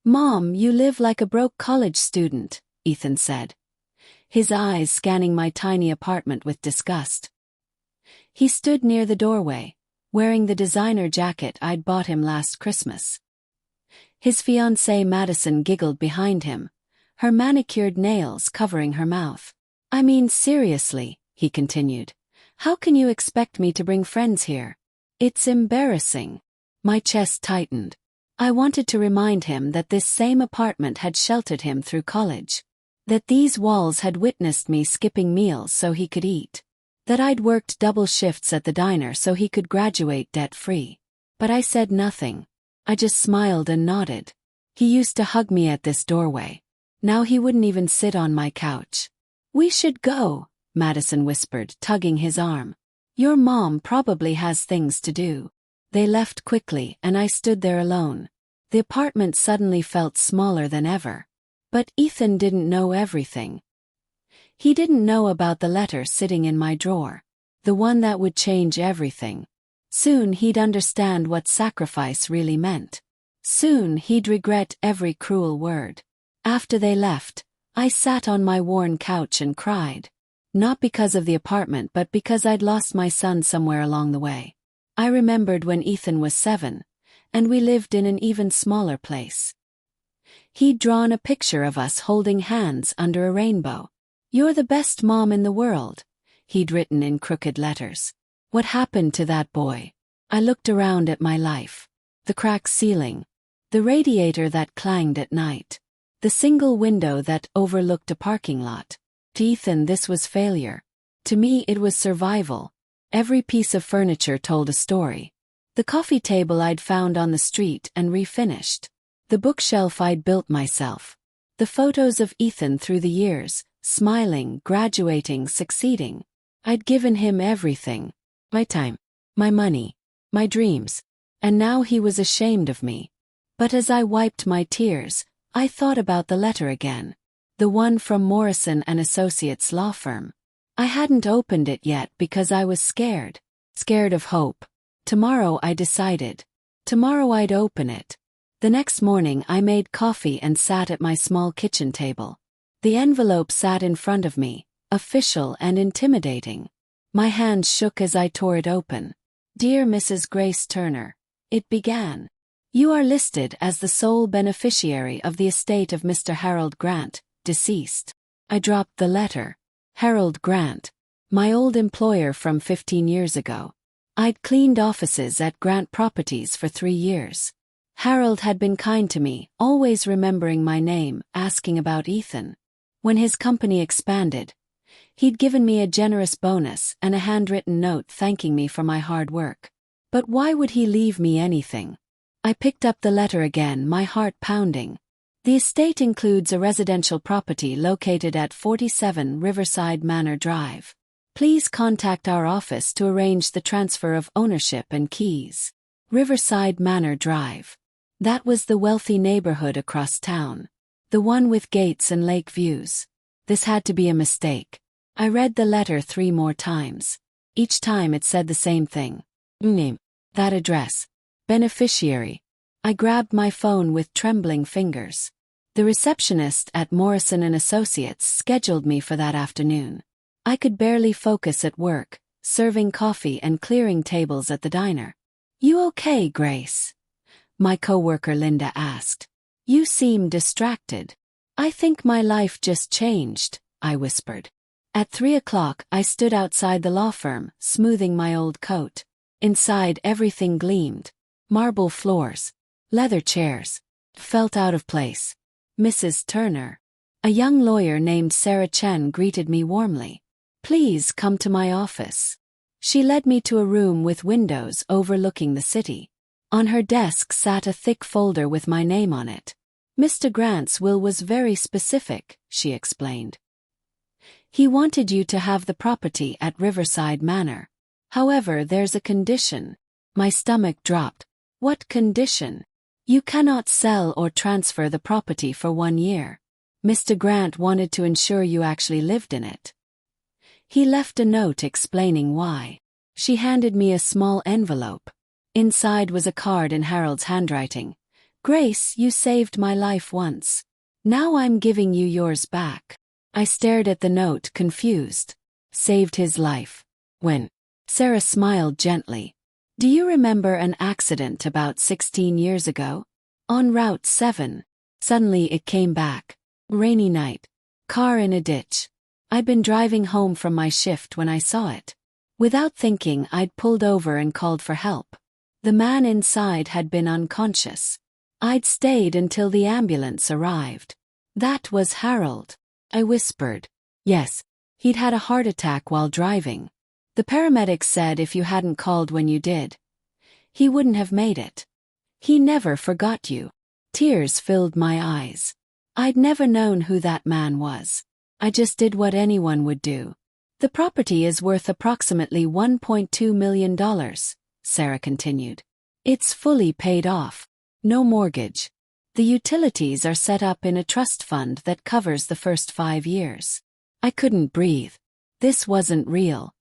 "Mom, you live like a broke college student," Ethan said, his eyes scanning my tiny apartment with disgust. He stood near the doorway, wearing the designer jacket I'd bought him last Christmas. His fiancée Madison giggled behind him, her manicured nails covering her mouth. "I mean seriously," he continued, "how can you expect me to bring friends here? It's embarrassing." My chest tightened. I wanted to remind him that this same apartment had sheltered him through college. That these walls had witnessed me skipping meals so he could eat. That I'd worked double shifts at the diner so he could graduate debt-free. But I said nothing. I just smiled and nodded. He used to hug me at this doorway. Now he wouldn't even sit on my couch. "We should go," Madison whispered, tugging his arm. "Your mom probably has things to do." They left quickly and I stood there alone. The apartment suddenly felt smaller than ever. But Ethan didn't know everything. He didn't know about the letter sitting in my drawer. The one that would change everything. Soon he'd understand what sacrifice really meant. Soon he'd regret every cruel word. After they left, I sat on my worn couch and cried. Not because of the apartment but because I'd lost my son somewhere along the way. I remembered when Ethan was 7, and we lived in an even smaller place. He'd drawn a picture of us holding hands under a rainbow. "You're the best mom in the world," he'd written in crooked letters. What happened to that boy? I looked around at my life. The cracked ceiling. The radiator that clanged at night. The single window that overlooked a parking lot. To Ethan this was failure. To me it was survival. Every piece of furniture told a story. The coffee table I'd found on the street and refinished. The bookshelf I'd built myself. The photos of Ethan through the years, smiling, graduating, succeeding. I'd given him everything. My time. My money. My dreams. And now he was ashamed of me. But as I wiped my tears, I thought about the letter again. The one from Morrison & Associates law firm. I hadn't opened it yet because I was scared. Scared of hope. Tomorrow, I decided. Tomorrow I'd open it. The next morning I made coffee and sat at my small kitchen table. The envelope sat in front of me, official and intimidating. My hands shook as I tore it open. "Dear Mrs. Grace Turner," it began. "You are listed as the sole beneficiary of the estate of Mr. Harold Grant, deceased." I dropped the letter. Harold Grant. My old employer from 15 years ago. I'd cleaned offices at Grant Properties for 3 years. Harold had been kind to me, always remembering my name, asking about Ethan. When his company expanded, he'd given me a generous bonus and a handwritten note thanking me for my hard work. But why would he leave me anything? I picked up the letter again, my heart pounding. The estate includes a residential property located at 47 Riverside Manor Drive. Please contact our office to arrange the transfer of ownership and keys. Riverside Manor Drive. That was the wealthy neighborhood across town. The one with gates and lake views. This had to be a mistake. I read the letter 3 more times. Each time it said the same thing. Name. That address. Beneficiary. I grabbed my phone with trembling fingers. The receptionist at Morrison & Associates scheduled me for that afternoon. I could barely focus at work, serving coffee and clearing tables at the diner. "You okay, Grace?" my coworker Linda asked. "You seem distracted." "I think my life just changed," I whispered. At 3 o'clock I stood outside the law firm, smoothing my old coat. Inside everything gleamed. Marble floors. Leather chairs. Felt out of place. Mrs. Turner. A young lawyer named Sarah Chen greeted me warmly. "Please come to my office." She led me to a room with windows overlooking the city. On her desk sat a thick folder with my name on it. "Mr. Grant's will was very specific," she explained. "He wanted you to have the property at Riverside Manor. However, there's a condition." My stomach dropped. "What condition?" "You cannot sell or transfer the property for 1 year. Mr. Grant wanted to ensure you actually lived in it. He left a note explaining why." She handed me a small envelope. Inside was a card in Harold's handwriting. Grace, you saved my life once. Now I'm giving you yours back. I stared at the note, confused. Saved his life. When? Sarah smiled gently. Do you remember an accident about 16 years ago? On Route 7. Suddenly it came back. Rainy night. Car in a ditch. I'd been driving home from my shift when I saw it. Without thinking, I'd pulled over and called for help. The man inside had been unconscious. I'd stayed until the ambulance arrived. That was Harold. I whispered. Yes. He'd had a heart attack while driving. The paramedics said if you hadn't called when you did, he wouldn't have made it. He never forgot you. Tears filled my eyes. I'd never known who that man was. I just did what anyone would do. The property is worth approximately $1.2 million, Sarah continued. It's fully paid off. No mortgage. The utilities are set up in a trust fund that covers the first 5 years. I couldn't breathe. This wasn't real.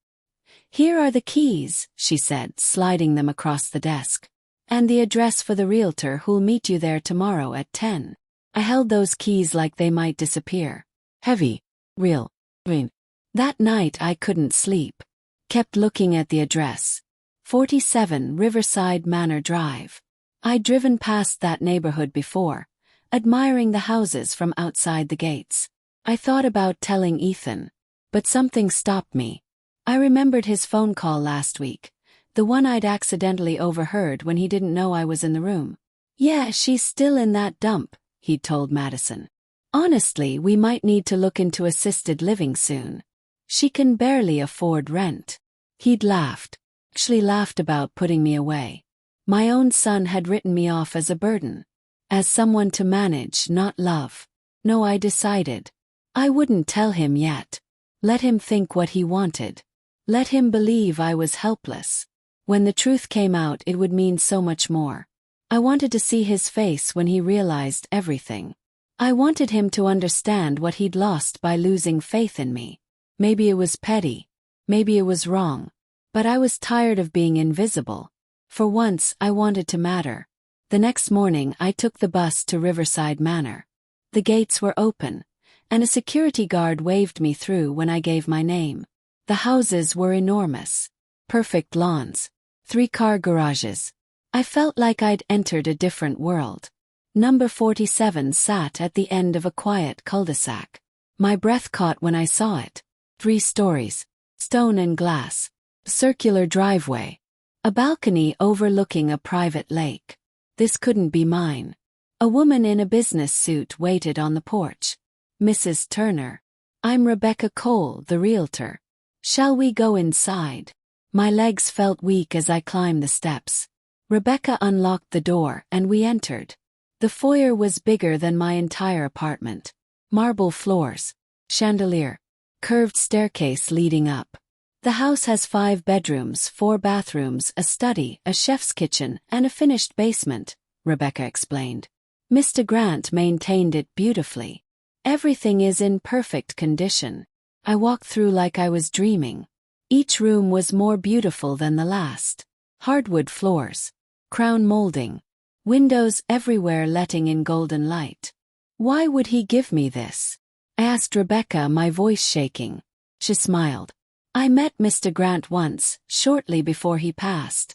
Here are the keys, she said, sliding them across the desk. And the address for the realtor who'll meet you there tomorrow at 10. I held those keys like they might disappear. Heavy. Real. Green. That night I couldn't sleep. Kept looking at the address. 47 Riverside Manor Drive. I'd driven past that neighborhood before, admiring the houses from outside the gates. I thought about telling Ethan, but something stopped me. I remembered his phone call last week, the one I'd accidentally overheard when he didn't know I was in the room. Yeah, she's still in that dump, he'd told Madison. Honestly, we might need to look into assisted living soon. She can barely afford rent. He'd laughed. Actually laughed about putting me away. My own son had written me off as a burden. As someone to manage, not love. No, I decided. I wouldn't tell him yet. Let him think what he wanted. Let him believe I was helpless. When the truth came out, it would mean so much more. I wanted to see his face when he realized everything. I wanted him to understand what he'd lost by losing faith in me. Maybe it was petty. Maybe it was wrong. But I was tired of being invisible. For once, I wanted to matter. The next morning, I took the bus to Riverside Manor. The gates were open, and a security guard waved me through when I gave my name. The houses were enormous. Perfect lawns. 3-car garages. I felt like I'd entered a different world. Number 47 sat at the end of a quiet cul-de-sac. My breath caught when I saw it. 3 stories. Stone and glass. Circular driveway. A balcony overlooking a private lake. This couldn't be mine. A woman in a business suit waited on the porch. Mrs. Turner. I'm Rebecca Cole, the realtor. Shall we go inside? My legs felt weak as I climbed the steps. Rebecca unlocked the door and we entered. The foyer was bigger than my entire apartment. Marble floors. Chandelier. Curved staircase leading up. The house has 5 bedrooms, 4 bathrooms, a study, a chef's kitchen, and a finished basement, Rebecca explained. Mr. Grant maintained it beautifully. Everything is in perfect condition. I walked through like I was dreaming. Each room was more beautiful than the last. Hardwood floors. Crown molding. Windows everywhere letting in golden light. Why would he give me this? I asked Rebecca, my voice shaking. She smiled. I met Mr. Grant once, shortly before he passed.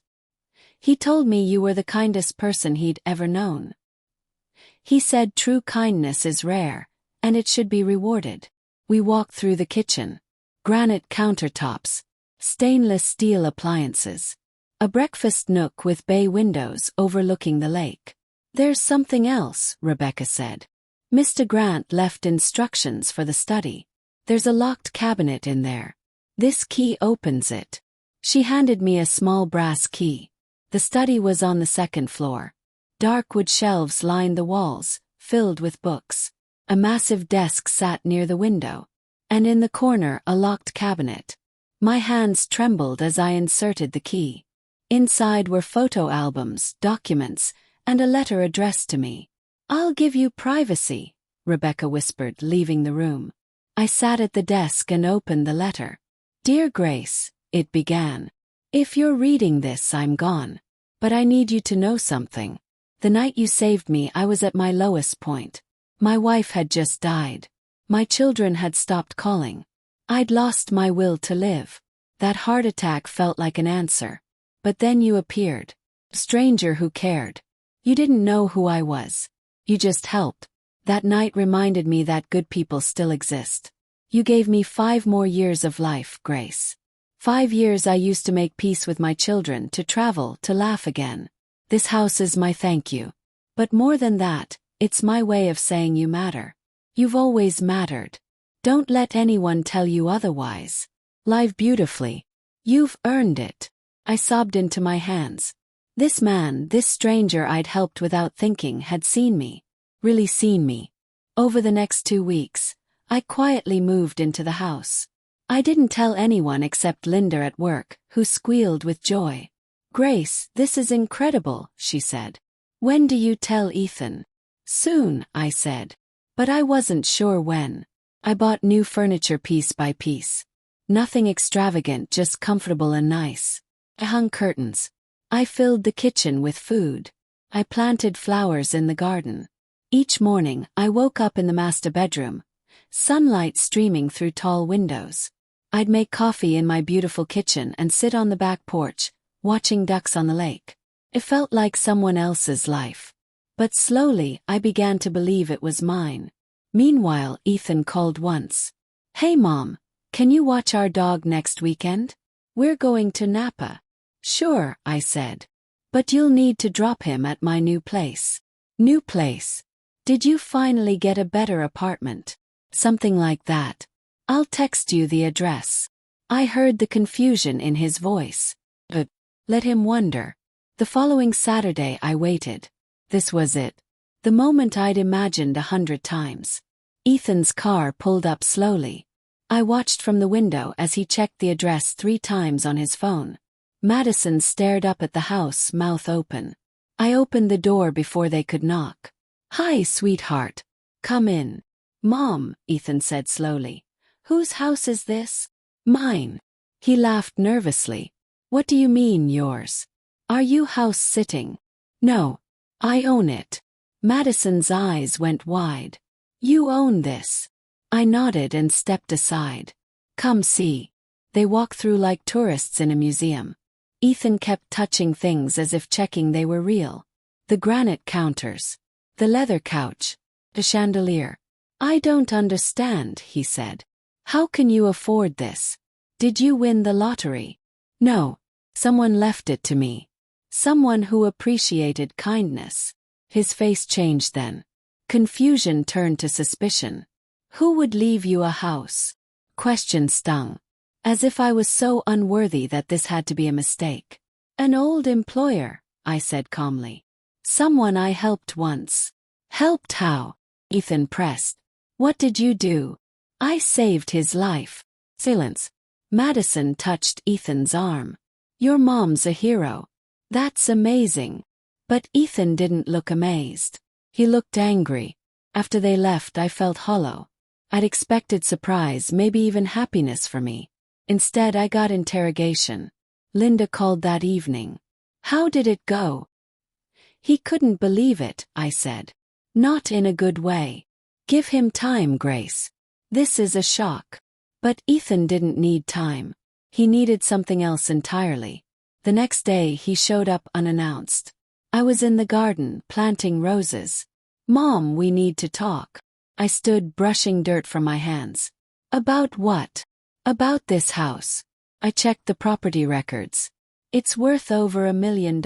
He told me you were the kindest person he'd ever known. He said true kindness is rare, and it should be rewarded. We walked through the kitchen. Granite countertops. Stainless steel appliances. A breakfast nook with bay windows overlooking the lake. There's something else, Rebecca said. Mr. Grant left instructions for the study. There's a locked cabinet in there. This key opens it. She handed me a small brass key. The study was on the 2nd floor. Dark wood shelves lined the walls, filled with books. A massive desk sat near the window. And in the corner a locked cabinet. My hands trembled as I inserted the key. Inside were photo albums, documents, and a letter addressed to me. I'll give you privacy, Rebecca whispered, leaving the room. I sat at the desk and opened the letter. Dear Grace, it began. If you're reading this, I'm gone. But I need you to know something. The night you saved me, I was at my lowest point. My wife had just died. My children had stopped calling. I'd lost my will to live. That heart attack felt like an answer. But then you appeared. A stranger who cared. You didn't know who I was. You just helped. That night reminded me that good people still exist. You gave me 5 more years of life, Grace. 5 years I used to make peace with my children, to travel, to laugh again. This house is my thank you. But more than that, it's my way of saying you matter. You've always mattered. Don't let anyone tell you otherwise. Live beautifully. You've earned it. I sobbed into my hands. This man, this stranger I'd helped without thinking, had seen me. Really seen me. Over the next 2 weeks, I quietly moved into the house. I didn't tell anyone except Linda at work, who squealed with joy. Grace, this is incredible, she said. When do you tell Ethan? Soon, I said. But I wasn't sure when. I bought new furniture piece by piece. Nothing extravagant, just comfortable and nice. I hung curtains. I filled the kitchen with food. I planted flowers in the garden. Each morning, I woke up in the master bedroom, sunlight streaming through tall windows. I'd make coffee in my beautiful kitchen and sit on the back porch, watching ducks on the lake. It felt like someone else's life. But slowly, I began to believe it was mine. Meanwhile, Ethan called once. Hey Mom, can you watch our dog next weekend? We're going to Napa. Sure, I said. But you'll need to drop him at my new place. New place? Did you finally get a better apartment? Something like that. I'll text you the address. I heard the confusion in his voice. But let him wonder. The following Saturday I waited. This was it. The moment I'd imagined 100 times. Ethan's car pulled up slowly. I watched from the window as he checked the address 3 times on his phone. Madison stared up at the house, mouth open. I opened the door before they could knock. Hi, sweetheart. Come in. Mom, Ethan said slowly. Whose house is this? Mine. He laughed nervously. What do you mean, yours? Are you house sitting? No. I own it. Madison's eyes went wide. You own this. I nodded and stepped aside. Come see. They walked through like tourists in a museum. Ethan kept touching things as if checking they were real. The granite counters. The leather couch. The chandelier. I don't understand, he said. How can you afford this? Did you win the lottery? No. Someone left it to me. Someone who appreciated kindness. His face changed then. Confusion turned to suspicion. Who would leave you a house? Question stung. As if I was so unworthy that this had to be a mistake. An old employer, I said calmly. Someone I helped once. Helped how? Ethan pressed. What did you do? I saved his life. Silence. Madison touched Ethan's arm. Your mom's a hero. That's amazing. But Ethan didn't look amazed. He looked angry. After they left, I felt hollow. I'd expected surprise, maybe even happiness for me. Instead, I got interrogation. Linda called that evening. How did it go? He couldn't believe it, I said. Not in a good way. Give him time, Grace. This is a shock. But Ethan didn't need time. He needed something else entirely. The next day, he showed up unannounced. I was in the garden, planting roses. Mom, we need to talk. I stood brushing dirt from my hands. About what? About this house. I checked the property records. It's worth over $1 million.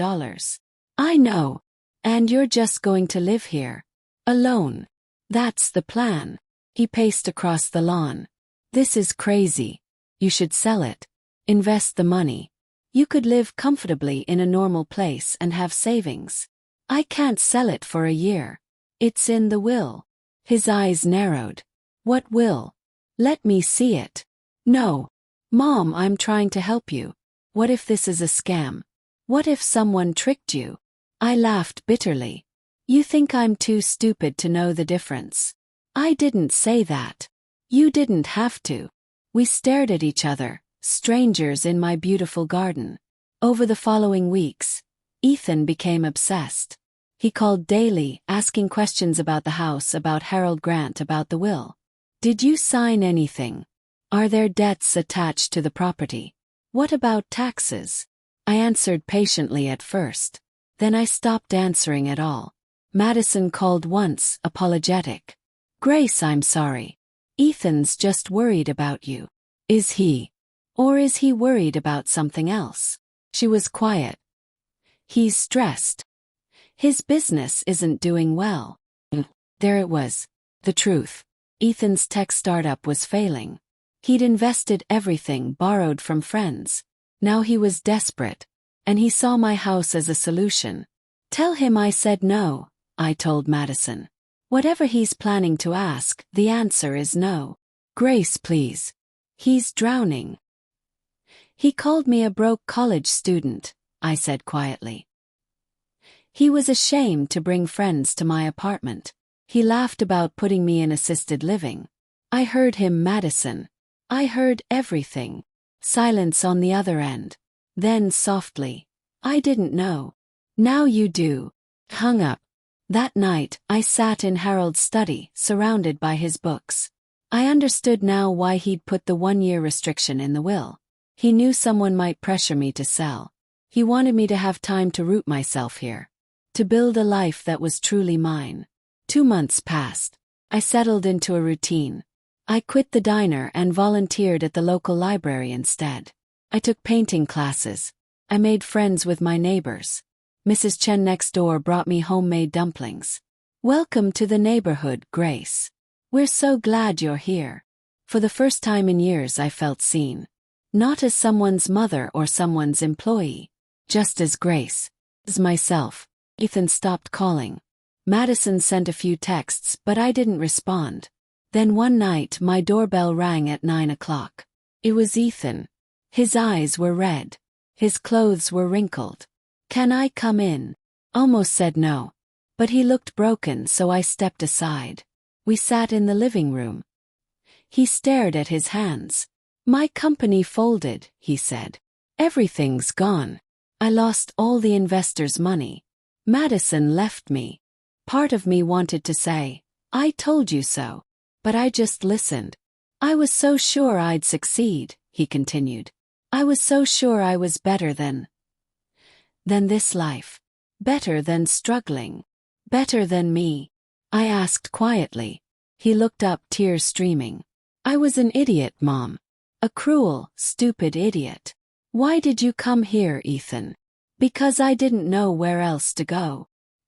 I know. And you're just going to live here. Alone. That's the plan. He paced across the lawn. This is crazy. You should sell it. Invest the money. You could live comfortably in a normal place and have savings. I can't sell it for a year. It's in the will. His eyes narrowed. What will? Let me see it. No. Mom, I'm trying to help you. What if this is a scam? What if someone tricked you? I laughed bitterly. You think I'm too stupid to know the difference. I didn't say that. You didn't have to. We stared at each other, strangers in my beautiful garden. Over the following weeks, Ethan became obsessed. He called daily, asking questions about the house, about Harold Grant, about the will. Did you sign anything? Are there debts attached to the property? What about taxes? I answered patiently at first. Then I stopped answering at all. Madison called once, apologetic. Grace, I'm sorry. Ethan's just worried about you. Is he? Or is he worried about something else? She was quiet. He's stressed. His business isn't doing well. There it was. The truth. Ethan's tech startup was failing. He'd invested everything, borrowed from friends. Now he was desperate. And he saw my house as a solution. Tell him I said no, I told Madison. Whatever he's planning to ask, the answer is no. Grace, please. He's drowning. He called me a broke college student, I said quietly. He was ashamed to bring friends to my apartment. He laughed about putting me in assisted living. I heard him, Madison. I heard everything. Silence on the other end. Then softly, I didn't know. Now you do. Hung up. That night, I sat in Harold's study, surrounded by his books. I understood now why he'd put the 1-year restriction in the will. He knew someone might pressure me to sell. He wanted me to have time to root myself here. To build a life that was truly mine. 2 months passed. I settled into a routine. I quit the diner and volunteered at the local library instead. I took painting classes. I made friends with my neighbors. Mrs. Chen next door brought me homemade dumplings. Welcome to the neighborhood, Grace. We're so glad you're here. For the first time in years I felt seen. Not as someone's mother or someone's employee. Just as Grace. As myself. Ethan stopped calling. Madison sent a few texts, but I didn't respond. Then one night my doorbell rang at 9 o'clock. It was Ethan. His eyes were red. His clothes were wrinkled. Can I come in? Almost said no. But he looked broken, so I stepped aside. We sat in the living room. He stared at his hands. My company folded, he said. Everything's gone. I lost all the investors' money. Madison left me. Part of me wanted to say, I told you so. But I just listened. I was so sure I'd succeed, he continued. I was so sure I was better than this life. Better than struggling. Better than me. I asked quietly. He looked up, tears streaming. I was an idiot, Mom. A cruel, stupid idiot. Why did you come here, Ethan? Because I didn't know where else to go.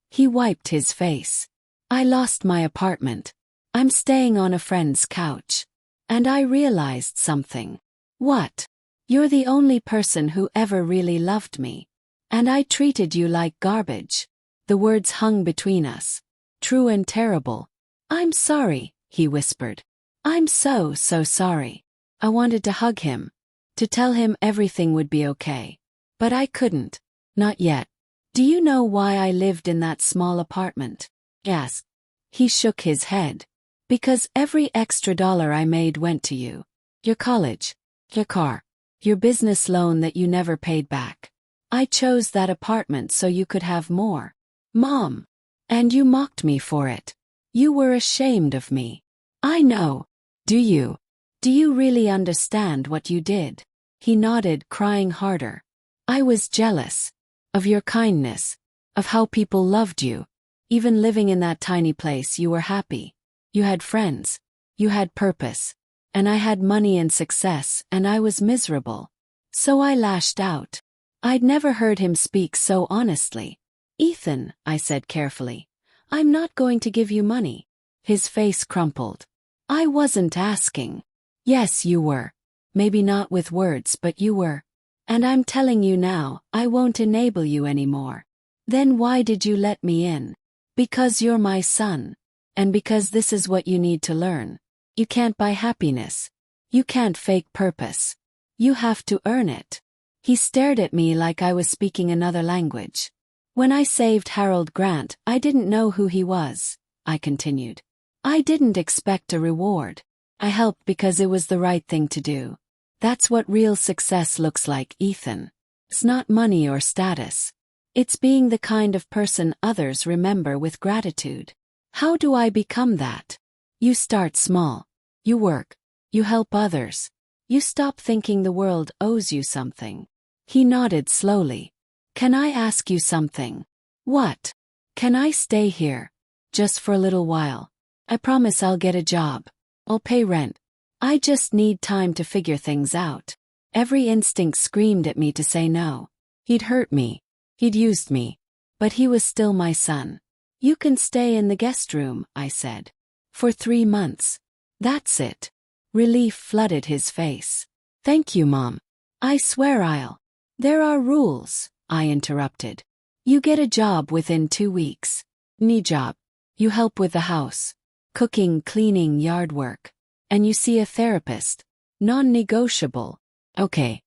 He wiped his face. I lost my apartment. I'm staying on a friend's couch. And I realized something. What? You're the only person who ever really loved me. And I treated you like garbage. The words hung between us. True and terrible. I'm sorry, he whispered. I'm so sorry. I wanted to hug him. To tell him everything would be okay. But I couldn't. Not yet. Do you know why I lived in that small apartment? Yes. He shook his head. Because every extra dollar I made went to you. Your college. Your car. Your business loan that you never paid back. I chose that apartment so you could have more. Mom. And you mocked me for it. You were ashamed of me. I know. Do you? Do you really understand what you did? He nodded, crying harder. I was jealous. Of your kindness. Of how people loved you. Even living in that tiny place you were happy. You had friends. You had purpose. And I had money and success, and I was miserable. So I lashed out. I'd never heard him speak so honestly. Ethan, I said carefully. I'm not going to give you money. His face crumpled. I wasn't asking. Yes, you were. Maybe not with words, but you were. And I'm telling you now, I won't enable you anymore. Then why did you let me in? Because you're my son. And because this is what you need to learn. You can't buy happiness. You can't fake purpose. You have to earn it. He stared at me like I was speaking another language. When I saved Harold Grant, I didn't know who he was, I continued. I didn't expect a reward. I helped because it was the right thing to do. That's what real success looks like, Ethan. It's not money or status. It's being the kind of person others remember with gratitude. How do I become that? You start small. You work. You help others. You stop thinking the world owes you something. He nodded slowly. Can I ask you something? What? Can I stay here? Just for a little while. I promise I'll get a job. I'll pay rent. I just need time to figure things out. Every instinct screamed at me to say no. He'd hurt me. He'd used me. But he was still my son. You can stay in the guest room, I said. For 3 months. That's it. Relief flooded his face. Thank you, Mom. I swear I'll. There are rules, I interrupted. You get a job within 2 weeks. Any job. You help with the house. Cooking, cleaning, yard work. And you see a therapist. Non-negotiable. Okay.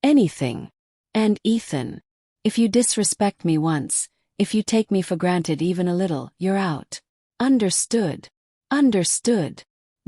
Anything. And Ethan. If you disrespect me once, if you take me for granted even a little, you're out. Understood. Understood.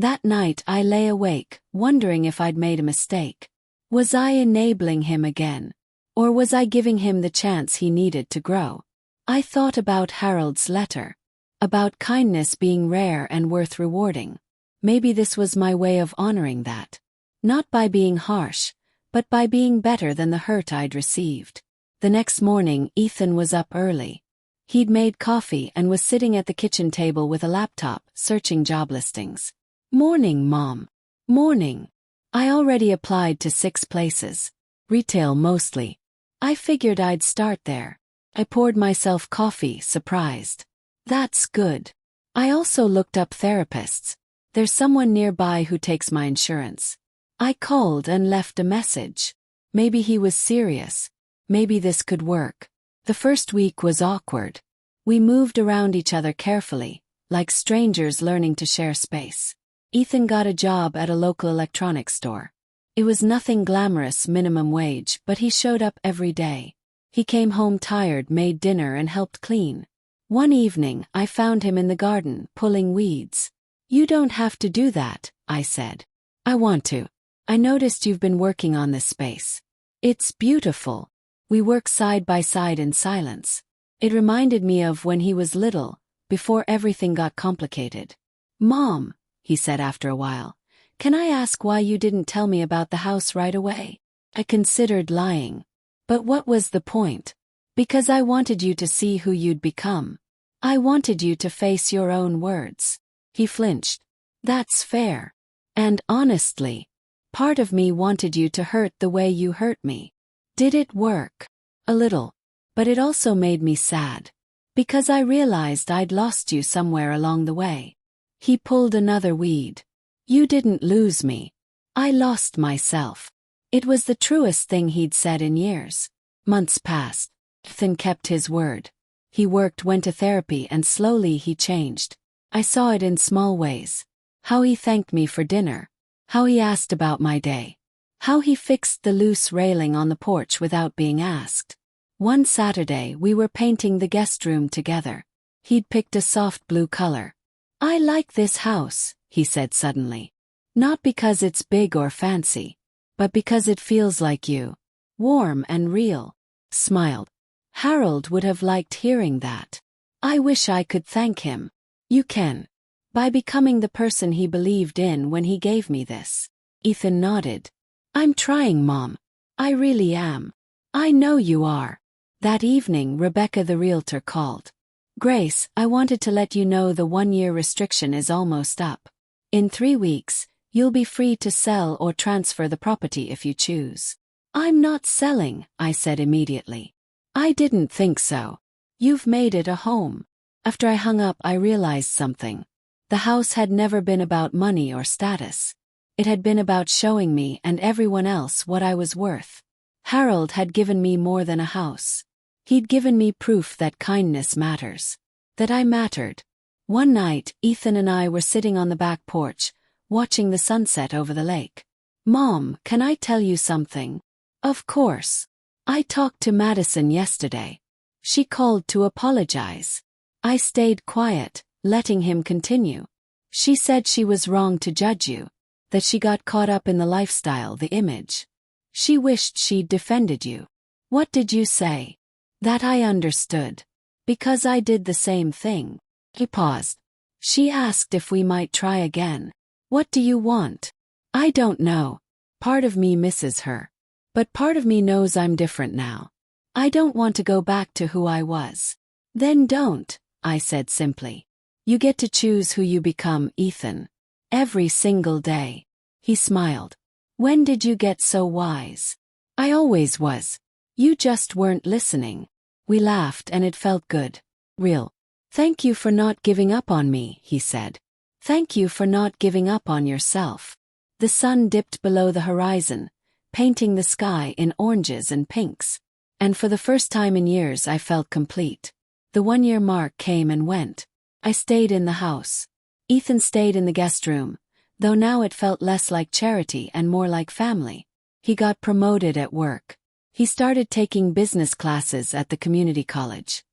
That night I lay awake, wondering if I'd made a mistake. Was I enabling him again? Or was I giving him the chance he needed to grow? I thought about Harold's letter. About kindness being rare and worth rewarding. Maybe this was my way of honoring that. Not by being harsh, but by being better than the hurt I'd received. The next morning, Ethan was up early. He'd made coffee and was sitting at the kitchen table with a laptop, searching job listings. Morning, Mom. Morning. I already applied to 6 places. Retail mostly. I figured I'd start there. I poured myself coffee, surprised. That's good. I also looked up therapists. There's someone nearby who takes my insurance. I called and left a message. Maybe he was serious. Maybe this could work. The first week was awkward. We moved around each other carefully, like strangers learning to share space. Ethan got a job at a local electronics store. It was nothing glamorous, minimum wage, but he showed up every day. He came home tired, made dinner and helped clean. One evening, I found him in the garden, pulling weeds. You don't have to do that, I said. I want to. I noticed you've been working on this space. It's beautiful. We work side by side in silence. It reminded me of when he was little, before everything got complicated. Mom, he said after a while, can I ask why you didn't tell me about the house right away? I considered lying. But what was the point? Because I wanted you to see who you'd become. I wanted you to face your own words. He flinched. That's fair. And honestly, part of me wanted you to hurt the way you hurt me. Did it work? A little. But it also made me sad. Because I realized I'd lost you somewhere along the way. He pulled another weed. You didn't lose me. I lost myself. It was the truest thing he'd said in years. Months passed. Ethan kept his word. He worked, went to therapy, and slowly he changed. I saw it in small ways. How he thanked me for dinner. How he asked about my day. How he fixed the loose railing on the porch without being asked. One Saturday we were painting the guest room together. He'd picked a soft blue color. I like this house, he said suddenly. Not because it's big or fancy, but because it feels like you. Warm and real. Smiled. Harold would have liked hearing that. I wish I could thank him. You can. By becoming the person he believed in when he gave me this. Ethan nodded. I'm trying, Mom. I really am. I know you are. That evening, Rebecca the Realtor called. Grace, I wanted to let you know the 1-year restriction is almost up. In 3 weeks, you'll be free to sell or transfer the property if you choose. I'm not selling, I said immediately. I didn't think so. You've made it a home. After I hung up, I realized something. The house had never been about money or status. It had been about showing me and everyone else what I was worth. Harold had given me more than a house. He'd given me proof that kindness matters. That I mattered. One night, Ethan and I were sitting on the back porch, watching the sunset over the lake. Mom, can I tell you something? Of course. I talked to Madison yesterday. She called to apologize. I stayed quiet, letting him continue. She said she was wrong to judge you. That she got caught up in the lifestyle, the image. She wished she'd defended you. What did you say? That I understood. Because I did the same thing. He paused. She asked if we might try again. What do you want? I don't know. Part of me misses her. But part of me knows I'm different now. I don't want to go back to who I was. Then don't, I said simply. You get to choose who you become, Ethan. Every single day. He smiled. When did you get so wise? I always was. You just weren't listening. We laughed and it felt good. Real. Thank you for not giving up on me, he said. Thank you for not giving up on yourself. The sun dipped below the horizon, painting the sky in oranges and pinks. And for the first time in years I felt complete. The 1-year mark came and went. I stayed in the house. Ethan stayed in the guest room, though now it felt less like charity and more like family. He got promoted at work. He started taking business classes at the community college.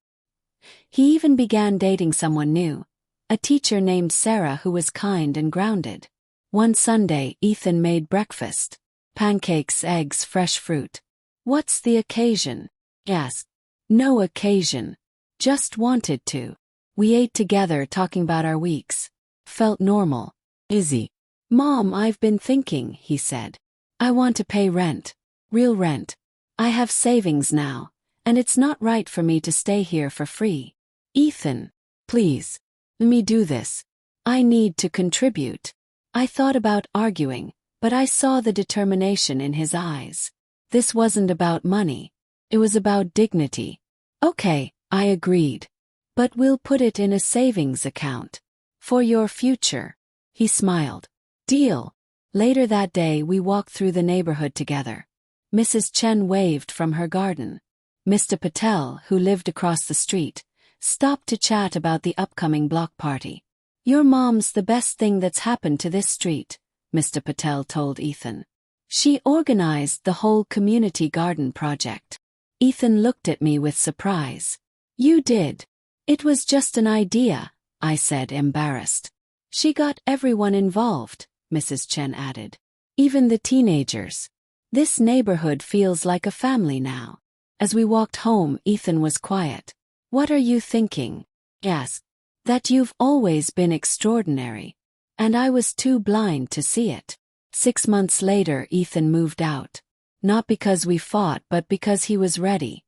He even began dating someone new, a teacher named Sarah who was kind and grounded. One Sunday, Ethan made breakfast. Pancakes, eggs, fresh fruit. What's the occasion? Asked. No occasion. Just wanted to. We ate together talking about our weeks. Felt normal. Izzy. Mom, I've been thinking, he said. I want to pay rent. Real rent. I have savings now, and it's not right for me to stay here for free. Ethan. Please. Let me do this. I need to contribute. I thought about arguing, but I saw the determination in his eyes. This wasn't about money. It was about dignity. Okay, I agreed. But we'll put it in a savings account. For your future. He smiled. Deal. Later that day we walked through the neighborhood together. Mrs. Chen waved from her garden. Mr. Patel, who lived across the street, stopped to chat about the upcoming block party. Your mom's the best thing that's happened to this street, Mr. Patel told Ethan. She organized the whole community garden project. Ethan looked at me with surprise. You did. It was just an idea, I said, embarrassed. She got everyone involved, Mrs. Chen added. Even the teenagers. This neighborhood feels like a family now. As we walked home, Ethan was quiet. What are you thinking? He asked. That you've always been extraordinary. And I was too blind to see it. 6 months later, Ethan moved out. Not because we fought, but because he was ready.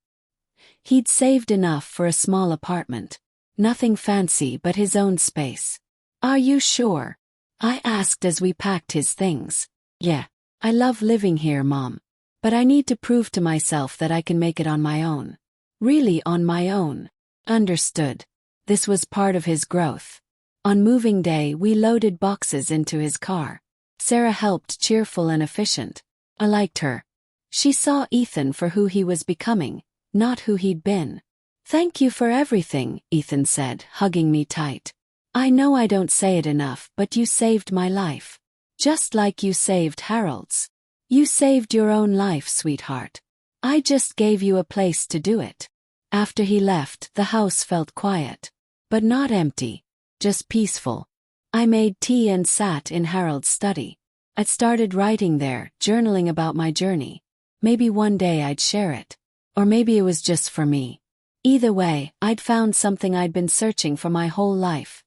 He'd saved enough for a small apartment. Nothing fancy but his own space. Are you sure? I asked as we packed his things. Yeah. I love living here, Mom. But I need to prove to myself that I can make it on my own. Really on my own. Understood. This was part of his growth. On moving day, we loaded boxes into his car. Sarah helped, cheerful and efficient. I liked her. She saw Ethan for who he was becoming, not who he'd been. Thank you for everything, Ethan said, hugging me tight. I know I don't say it enough, but you saved my life. Just like you saved Harold's. You saved your own life, sweetheart. I just gave you a place to do it. After he left, the house felt quiet. But not empty. Just peaceful. I made tea and sat in Harold's study. I'd started writing there, journaling about my journey. Maybe one day I'd share it. Or maybe it was just for me. Either way, I'd found something I'd been searching for my whole life.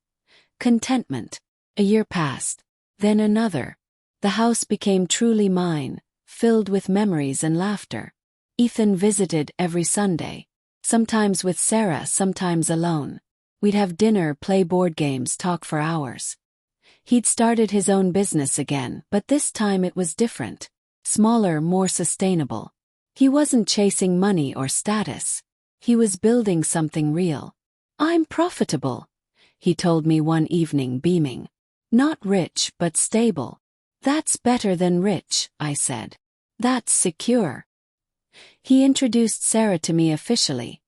Contentment. A year passed. Then another. The house became truly mine, filled with memories and laughter. Ethan visited every Sunday. Sometimes with Sarah, sometimes alone. We'd have dinner, play board games, talk for hours. He'd started his own business again, but this time it was different. Smaller, more sustainable. He wasn't chasing money or status. He was building something real. I'm profitable, he told me one evening, beaming. Not rich, but stable. That's better than rich, I said. That's secure. He introduced Sarah to me officially,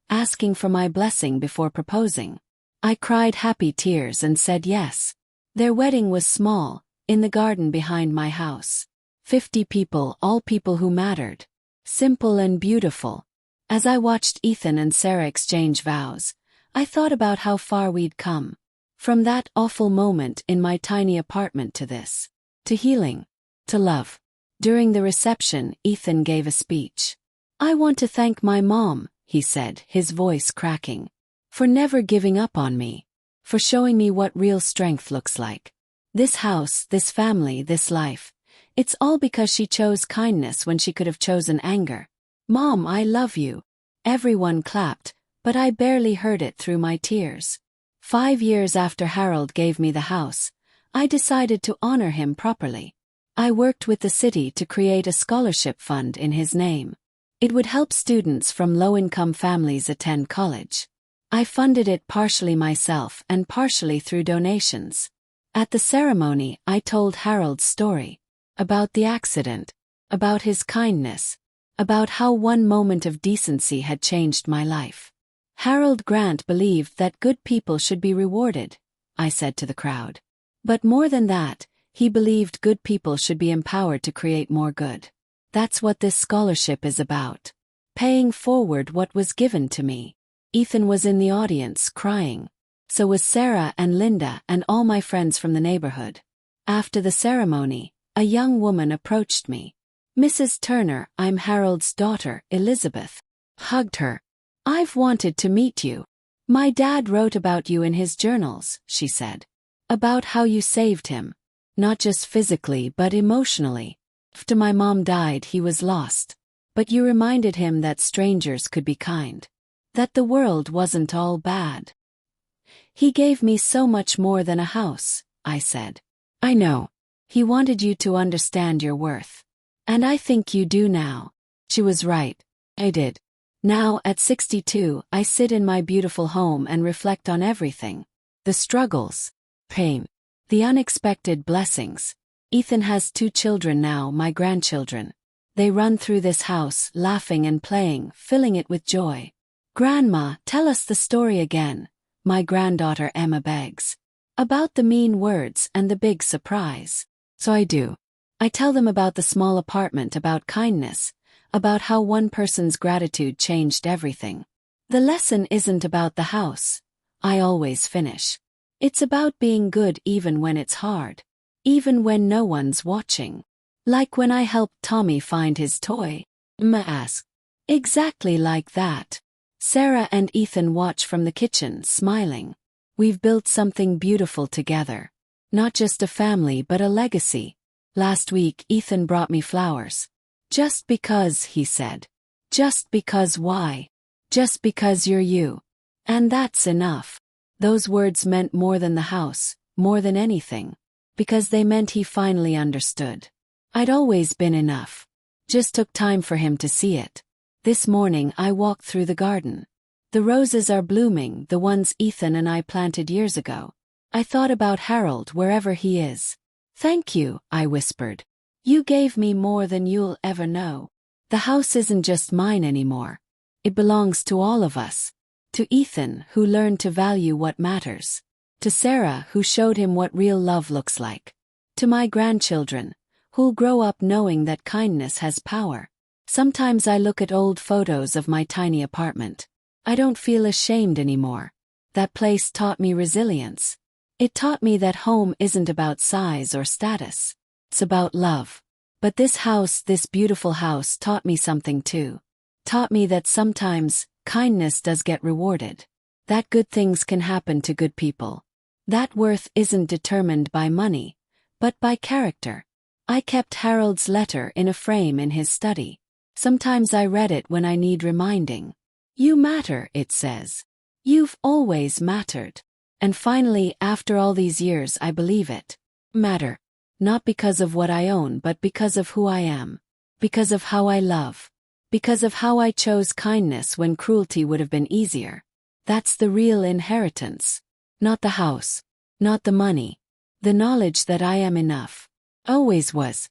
asking for my blessing before proposing. I cried happy tears and said yes. Their wedding was small, in the garden behind my house. 50 people, all people who mattered. Simple and beautiful. As I watched Ethan and Sarah exchange vows, I thought about how far we'd come. From that awful moment in my tiny apartment to this. To healing. To love. During the reception, Ethan gave a speech. I want to thank my mom, he said, his voice cracking. For never giving up on me. For showing me what real strength looks like. This house, this family, this life. It's all because she chose kindness when she could have chosen anger. Mom, I love you. Everyone clapped, but I barely heard it through my tears. 5 years after Harold gave me the house, I decided to honor him properly. I worked with the city to create a scholarship fund in his name. It would help students from low-income families attend college. I funded it partially myself and partially through donations. At the ceremony, I told Harold's story. About the accident. About his kindness. About how one moment of decency had changed my life. Harold Grant believed that good people should be rewarded, I said to the crowd. But more than that, he believed good people should be empowered to create more good. That's what this scholarship is about. Paying forward what was given to me. Ethan was in the audience, crying. So was Sarah and Linda and all my friends from the neighborhood. After the ceremony, a young woman approached me. Mrs. Turner, I'm Harold's daughter, Elizabeth. Hugged her. I've wanted to meet you. My dad wrote about you in his journals, she said. About how you saved him. Not just physically but emotionally. After my mom died, he was lost. But you reminded him that strangers could be kind. That the world wasn't all bad. He gave me so much more than a house, I said. I know. He wanted you to understand your worth. And I think you do now. She was right. I did. Now, at 62, I sit in my beautiful home and reflect on everything. The struggles. Pain. The unexpected blessings. Ethan has 2 children now, my grandchildren. They run through this house, laughing and playing, filling it with joy. Grandma, tell us the story again, my granddaughter Emma begs. About the mean words and the big surprise. So I do. I tell them about the small apartment, about kindness, about how one person's gratitude changed everything. The lesson isn't about the house. I always finish. It's about being good even when it's hard. Even when no one's watching. Like when I helped Tommy find his toy. Emma asked. Exactly like that. Sarah and Ethan watch from the kitchen, smiling. We've built something beautiful together. Not just a family but a legacy. Last week Ethan brought me flowers. Just because, he said. Just because why? Just because you're you. And that's enough. Those words meant more than the house, more than anything. Because they meant he finally understood. I'd always been enough. Just took time for him to see it. This morning I walked through the garden. The roses are blooming, the ones Ethan and I planted years ago. I thought about Harold wherever he is. Thank you, I whispered. You gave me more than you'll ever know. The house isn't just mine anymore. It belongs to all of us. To Ethan, who learned to value what matters. To Sarah, who showed him what real love looks like. To my grandchildren, who'll grow up knowing that kindness has power. Sometimes I look at old photos of my tiny apartment. I don't feel ashamed anymore. That place taught me resilience. It taught me that home isn't about size or status. It's about love. But this house, this beautiful house, taught me something too. Taught me that sometimes, kindness does get rewarded. That good things can happen to good people. That worth isn't determined by money, but by character. I kept Harold's letter in a frame in his study. Sometimes I read it when I need reminding. You matter, it says. You've always mattered. And finally, after all these years, I believe it. Matter. Not because of what I own, but because of who I am. Because of how I love. Because of how I chose kindness when cruelty would have been easier. That's the real inheritance. Not the house. Not the money. The knowledge that I am enough. Always was.